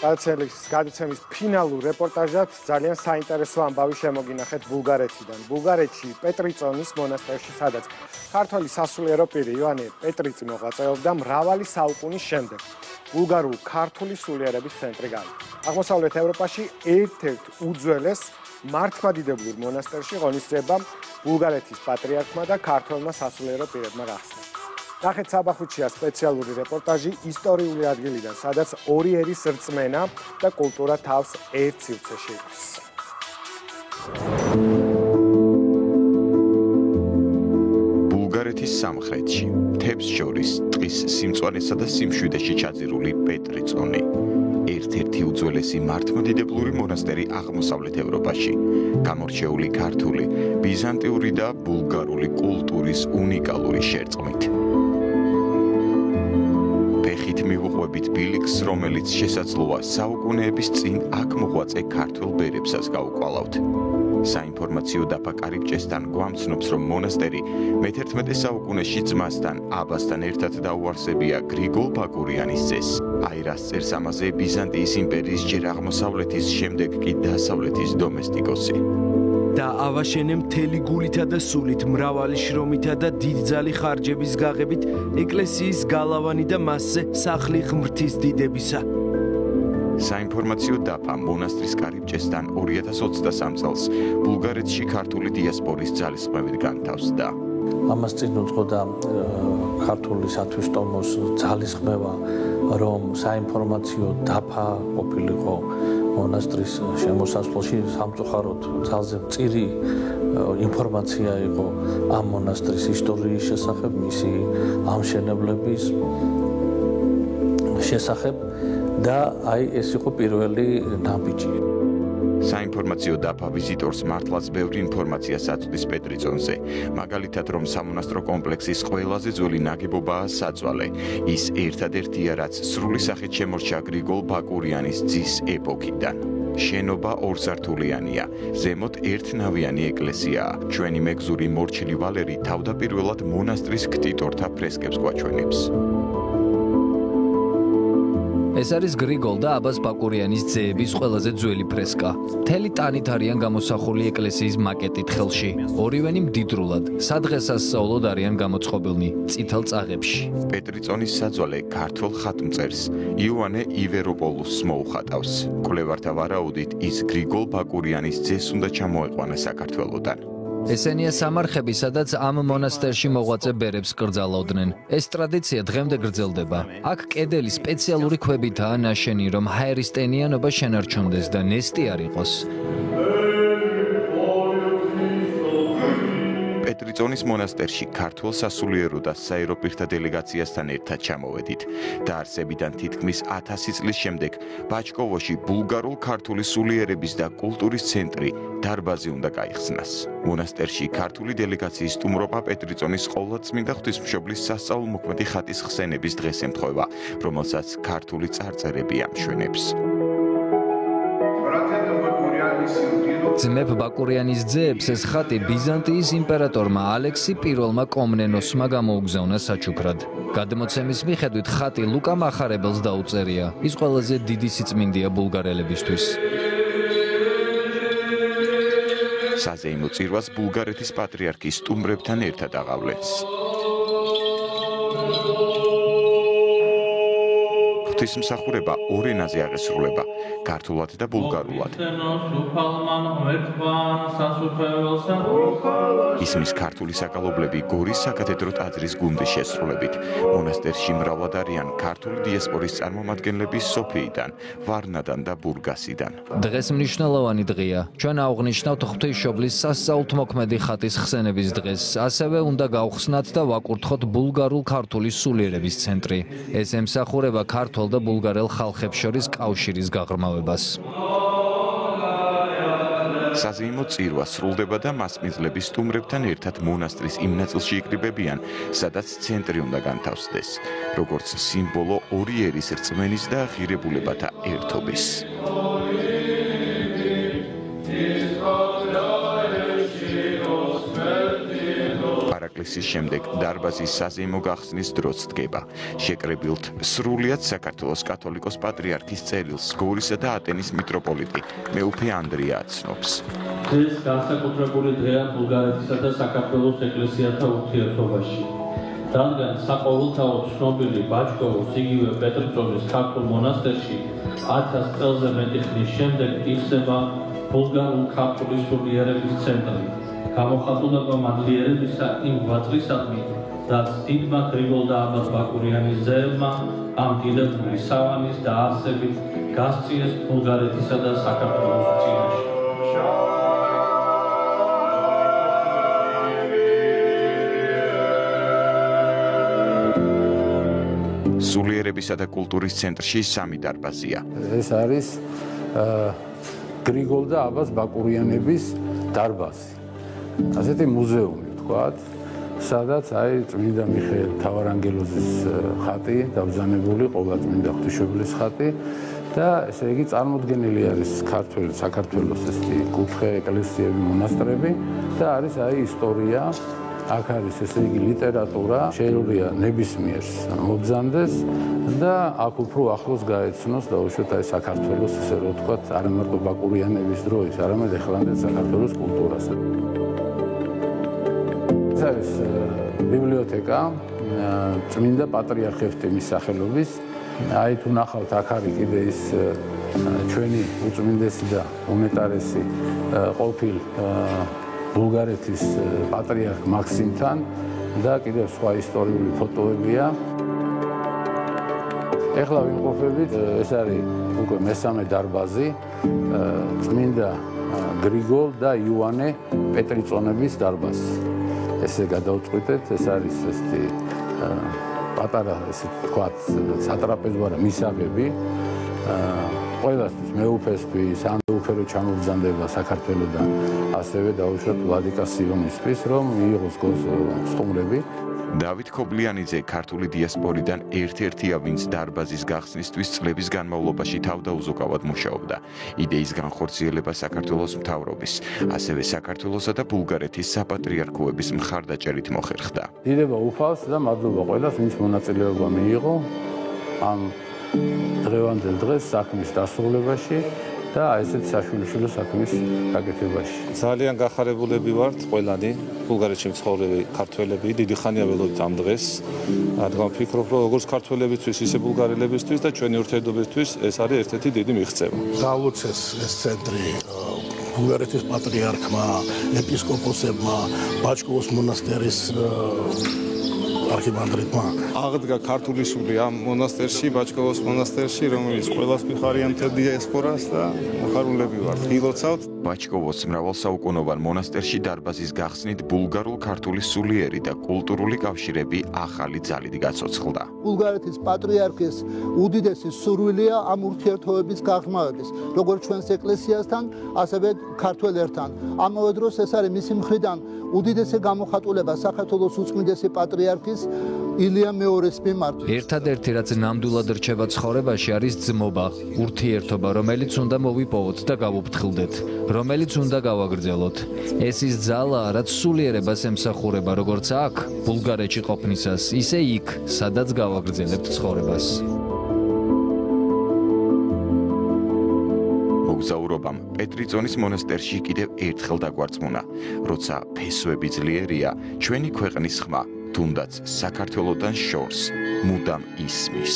გადაცემის ფინალურ რეპორტაჟად ძალიან საინტერესო ამბავი შემოგინახეთ ბულგარეთიდან. ბულგარეთში პეტრიწონის მონასტერში, სადაც ქართველი სასულიერო პირი იოანე პეტრიწი მოღვაწეობდა მრავალი საუკუნის შემდეგ. ბულგარულ ქართული სულიერების ცენტრი გაიგო. აღმოსავლეთ ევროპაში ერთ-ერთ უძველეს მართლმადიდებლურ მონასტერში ღონისძიება ბულგარეთის პატრიარქმა და ქართველმა სასულიერო პირებმა გახსნა. ნახეთ საბახუჩია სპეციალური რეპორტაჟი ისტორიული ადგილიდან, სადაც ორი ერის რწმენა და კულტურა თავს ერთ სივრცეში იღებს. ბულგარეთის სამხრეთში, მთებს შორის, ტყის სიმწვანესა და სიმშვიდეში ჩაძირული პეტრიწონი. ერთ-ერთი უძველესი მართლმადიდებლური მონასტერი აღმოსავლეთ ევროპაში. გამორჩეული ქართული, ბიზანტიური და ბულგარული კულტურის უნიკალური შერწყმით. ფეხით მივუყვებით ბილიქს, რომელიც შესაძლოა საუკუნეების წინ აქ მოღვაწე ქართველ ბერებსაც გაუკვალავთ. საინფორმაციო დაფა კარიბჭესთან გვამცნობს, რომ მონასტერი მე-11 საუკუნეში ძმასთან, აბასთან ერთად დაუარსებია გრიგოლ ბაკურიანის ძეს. აირას წერს ამაზე ბიზანტიის იმპერიის ჯერ აღმოსავლეთის, შემდეგ კი დასავლეთის დომესტიკოსი. და ავაშენე მთელი გულითა და სულით, მრავალი შრომითა და დიდძალი ხარჯების გაღებით ეკლესიის გალავანი და მასზე სახლი ღმრთის დიდებისა. საინფორმაციო დაფა მონასტრის კარიბჭესთან 2023 წელს ბულგარეთში ქართული დიასპორის ძალისხმევით განთავსდა. ამას წინ უძღოდა ქართული სათვისტომოს ძალისხმევა, რომ საინფორმაციო დაფა ყოფილიყო მონასტრის შემოსასვლელში, სამწუხაროდ ძალზე მწირი ინფორმაცია იყო ამ მონასტრის ისტორიის შესახებ, მისი ამშენებლების შესახებ და აი ეს იყო პირველი ნაბიჯი. საინფორმაციო დაფა ვიზიტორს მართლაც ბევრი ინფორმაციას აწვდის პეტრიწონზე. მაგალითად, რომ სამონასტრო კომპლექსის ყველაზე ძველი ნაგებობაა საძვალე. ის ერთადერთია, რაც სრული სახით შემორჩა გრიგოლ ბაკურიანის ძის ეპოქიდან. შენობა ორსართულიანია, ზემოთ ერთნავიანი ეკლესიაა. ჩვენი მეგზური მორჩილი ვალერი თავდაპირველად მონასტრის ქტიტორთა ფრესკებს გვაჩვენებს. ეს არის გრიგოლ და აბას ბაკურიანის ძეების ყველაზე ძველი ფრესკა. მთელი ტანით არიან გამოსახული ეკლესიის მაკეტით ხელში. ორივენი მდიდრულად, სადღესასწაულოდ არიან გამოწყობილნი წითელ წაღებში. პეტრიწონის საძვალე ქართველ ხატმწერს იოანე ივეროპოლუსს მოუხატავს. კვლევართა ვარაუდით, ის გრიგოლ ბაკურიანის ძეს უნდა ჩამოეყვანა საქართველოდან. ესენია სამარხები, სადაც ამ მონასტერში მოღვაწე ბერებს კრძალავდნენ. ეს ტრადიცია დღემდე გრძელდება. აქ კედელი სპეციალური ქვებითაა ნაშენი, რომ ჰაერის ტენიანობა შენარჩუნდეს და ნესტი არ იყოს. პეტრიწონის მონასტერში ქართველ სასულიერო და საერო პირთა დელეგაციასთან ერთად ჩამოვედით. დაარსებიდან თითქმის 1000 წლის შემდეგ ბაჩკოვოში ბულგარულ ქართული სულიერების და კულტურის ცენტრი დარბაზი უნდა გაიხსნას. მონასტერში ქართული დელეგაციის სტუმრობა პეტრიწონის ყოვლადწმინდა ღვთისმშობლის სასწაულმოქმედი ხატის ხსენების დღეს ემთხვევა, რომელსაც ქართული წარწერები ამშვენებს. ძმებ ბაკურიანის ძეებს ეს ხატი ბიზანტიის იმპერატორმა ალექსი პირველმა კომნენოსმა გამოუგზავნა საჩუქრად. გადმოცემის მიხედვით ხატი ლუკა მახარებელს დაუწერია. ის ყველაზე დიდი სიწმინდეა ბულგარელებისთვის. საზეიმო წირვას ბულგარეთის პატრიარქი სტუმრებთან ერთად აღავლენს. ღვთისმსახურება ორ ენაზე აღესრულება, ქართულად და ბულგარულად. ისმის ქართული საკალობლები გორის საკათედრო ტაძრის გუნდის შესრულებით. მონასტერში მრავლად არიან ქართული დიასპორის წარმომადგენლები სოფიიდან, ვარნადან და ბურგასიდან. დღეს მნიშვნელოვანი დღეა. ჩვენ აღვნიშნავთ ღვთისმშობლის სასწაულთმოქმედი ხატის ხსენების დღეს. ასევე უნდა გავხსნათ და ვაკურთხოთ ბულგარულ ქართული სულიერების ცენტრი. ეს ემსახურება ქართულ და ბულგარელ ხალხებს შორის კავშირის გაღრმავებას. საზეიმო წირვა სრულდება და მასპინძლების სტუმრებთან ერთად მონასტრის იმ ნაწილში იკრიბებიან, სადაც ცენტრი უნდა განთავსდეს, როგორც სიმბოლო ორი ერის რწმენის და ღირებულებათა ერთობის. ნაკლისის შემდეგ დარბაზის საზეიმო გახსნის დროც დგება. შეკრებილთ სრულიად საქართველოს კათოლიკოს პატრიარქის წერილს გორისა და ატენის მიტროპოლიტი მეუფე ანდრია აცნობს. ეს განსაკუთრებული დღეა ბულგარეთისა და საქართველოს ეკლესიათა ურთიერთობაში. რადგან საყოველთაოდ ცნობილი ბაჩკოვოს იგივე პეტრიწონის ქართულ მონასტერში 1000 წელზე მეტი ხნის შემდეგ იხსნება ბულგარულ-ქართული სულიერების ცენტრი. გამოხატულება მადლიერებისა იმ გვაწრისადმი, რაც დიდმა გრიგოლ და აბაზ ბაკურიანის ძეებმა ამ დიდებული სავანის დაარსებით გასწიეს ბულგარეთისა და საქართველოს წინაშე. სულიერებისა და კულტურის ცენტრში 3 დარბაზია. ეს არის გრიგოლ და აბაზ ბაკურიანების დარბაზი. ასეთი მუზეუმი ვთქვათ, სადაც წმინდა მიხეილ მთავარანგელოზის ხატი დაბრძანებული, ყოვლადწმინდა ღვთისმშობლის ხატი და ესე იგი წარმოდგენილი არის საქართველოს ესეთი კუთხე ეკლესიები, მონასტრები და არის ისტორია, აქ არის ესე იგი ლიტერატურა, შეიძლება ნებისმიერს მობრძანდეს და აქ უფრო ახლოს გაეცნოს დაუშვათ საქართველოს ესე რომ ვთქვათ, არა მარტო ბაკურიანების დროის, არამედ ახლანდელ საქართველოს კულტურას. ეს არის ბიბლიოთეკა წმინდა პატრიარქ ევთიმის სახელობის. თუ ნახავთ, აქ არის კიდე ის ჩვენი უწმინდესი და უნეტარესი ყოფილ ბულგარეთის პატრიარქ მაქსიმთან და კიდევ სხვა ისტორიული ფოტოებია. ეხლა ვიმყოფებით, ეს არის უკვე მესამე დარბაზი, წმინდა გრიგოლ და იოანე პეტრიწონების დარბაზი. ესე გადავწყვიტეთ, ეს არის ესეთი პატარა, ესე ვთქვათ, სატრაპეზო არა, მისაღები. ყველასთვის მეუფესთვის, ან უფერო ჩამობრძანდება საქართველოდან, ასევე დაუშვათ ვლადიკა სიონისთვის, რომ მიიღოს სტუმრები. დავით ქობლიანიძე ქართული დიასპორიდან ერთ-ერთია, ვინც დარბაზის გახსნისთვის წლების განმავლობაში თავდაუზოგავად მუშაობდა. იდეის განხორციელება საქართველოს მთავრობის, ასევე საქართველოსა და ბულგარეთის საპატრიარქოების მხარდაჭერით მოხერხდა. დიდება უფალს და მადლობა ყველას, ვინც მონაწილეობა მიიღო ამ დღევანდელ დღეს საქმის დასრულებაში და ესეთ საშვილიშვილო საქმის გაკეთებაში. ძალიან გახარებულები ვართ ყველანი ბულგარეთში მცხოვრები ქართველები, დიდი ხანია ველოდით ამ დღეს. რადგან ვფიქრობ, რომ როგორც ქართველებისთვის, ისე ბულგარელებისთვის და ჩვენი ურთიერთობისთვის ეს არის ერთ-ერთი დიდი მიღწევა. გაუწეს ეს ცენტრი ბულგარეთის პატრიარქმა, ეპისკოპოსებმა, ბაჩკოვოს მონასტერის არქიმანდრიტმა. აღდგა ქართული სული ამ მონასტერში, ბაჩკოვოს მონასტერში, რომელიც ყველას მიხარია მთელ დიასპორას და მოხარულები ვართ. გილოცავთ. ბაჩკოვოს მრავალსაუკუნოვან მონასტერში დარბაზის გახსნით ბულგარულ-ქართული სულიერი და კულტურული კავშირები ახალი ძალით გაცოცხლდა. ბულგარეთის პატრიარქის უდიდესი სურვილია ამ ურთიერთობების გაღრმავების, როგორც ჩვენს ეკლესიასთან, ასევე ქართველებთან. ამავე დროს ეს არის მისი მხრიდან უდიდესი გამოხატულება საქართველოს უწმინდესი პატრიარქის ილია მეორის მიმართ. ერთადერთი რაც ნამდვილად რჩება ცხოვრებაში არის ძმობა, ურთიერთობა, რომელიც უნდა მოვიპოვოთ და გავუფრთხილდეთ, რომელიც უნდა გავაგრძელოთ. ეს ის ძალაა, რაც სულიერებას ემსახურება როგორც აქ, ბულგარეთში ყოფნისას, ისე იქ, სადაც გავაგრძელებთ ცხოვრებას. მოგზაურობამ პეტრიწონის მონასტერში კიდევ ერთხელ დაგვარწმუნა, როცა ფესვები ძლიერია, ჩვენი ქვეყნის ხმა, თუნდაც საქართველოდან შორს, მუდამ ისმის.